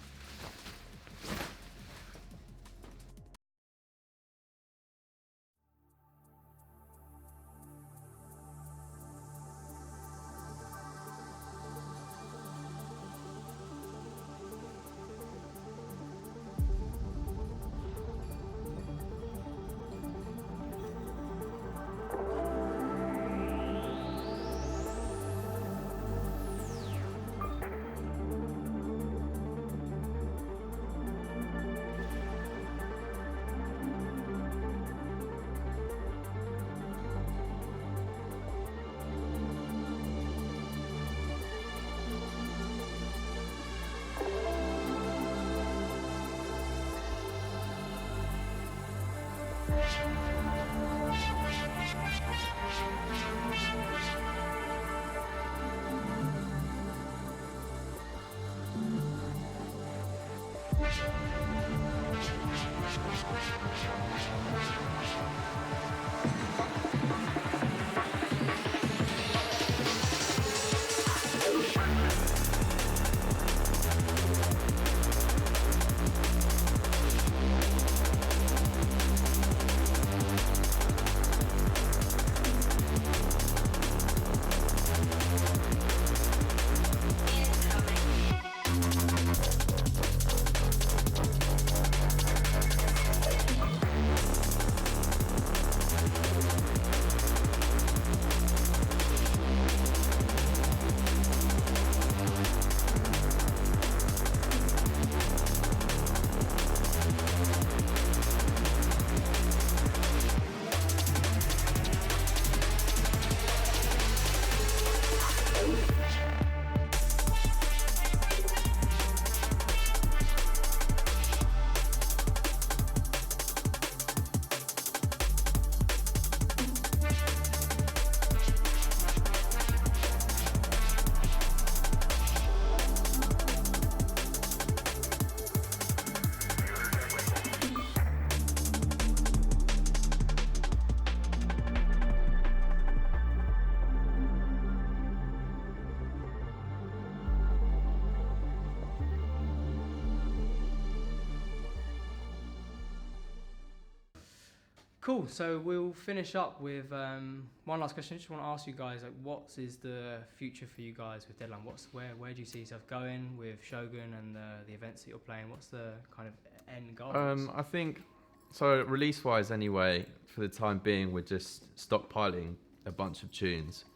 Cool. So we'll finish up with one last question. I just want to ask you guys, like, what is the future for you guys with Deadline? Where do you see yourself going with Shogun and the events that you're playing? What's the kind of end goal? I think so. Release-wise, anyway, for the time being, we're just stockpiling a bunch of tunes.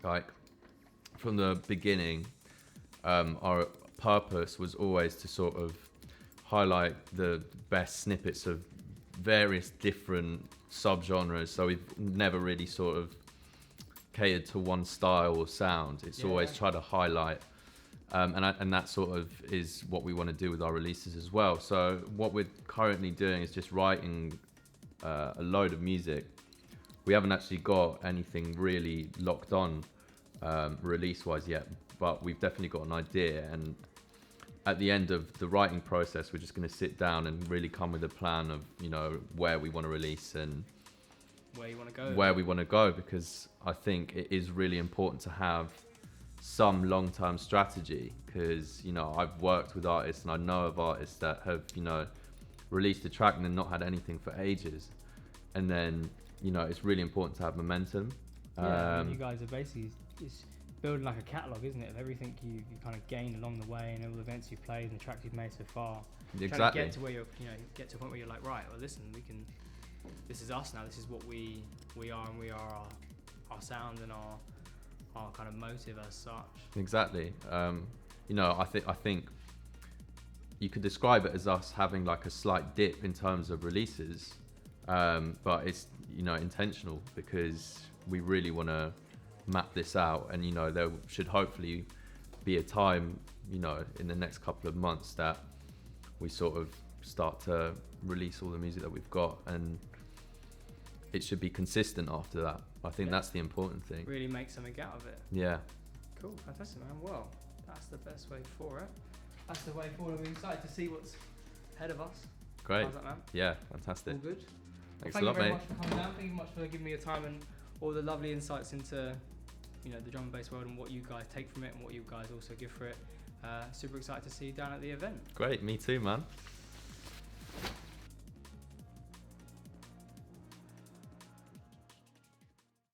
Like from the beginning, our purpose was always to sort of highlight the best snippets of various different subgenres, so we've never really sort of catered to one style or sound. It's always try to highlight and that sort of is what we want to do with our releases as well. So what we're currently doing is just writing a load of music. We haven't actually got anything really locked on release wise yet, but we've definitely got an idea, and at the end of the writing process, we're just going to sit down and really come with a plan of, you know, where we want to release and where you want to go. Where we want to go, because I think it is really important to have some long-term strategy, because, you know, I've worked with artists and I know of artists that have, you know, released a track and then not had anything for ages. And then, you know, it's really important to have momentum. Yeah, I mean, you guys are basically it's building like a catalogue, isn't it, of everything you kind of gained along the way and all the events you've played and the tracks you've made so far. Exactly. Trying to get to where you're, you know, get to a point where you're like, right, well, listen, we can. This is us now. This is what we are, and we are our sound and our kind of motive as such. Exactly. You know, I think you could describe it as us having like a slight dip in terms of releases, but it's, you know, intentional, because we really want to map this out, and, you know, there should hopefully be a time, you know, in the next couple of months that we sort of start to release all the music that we've got, and it should be consistent after that. I think that's the important thing. Really make something out of it. Yeah. Cool, fantastic, man. Well, that's the best way for it. That's the way forward. I'm excited to see what's ahead of us. Great. How's that, man? Yeah, fantastic. All good. Thanks Well, a lot, thank you very mate. much for coming down. Thank you much for giving me your time and all the lovely insights into, you know, the drum and bass world and what you guys take from it and what you guys also give for it. Super excited to see you down at the event. Great, me too, man.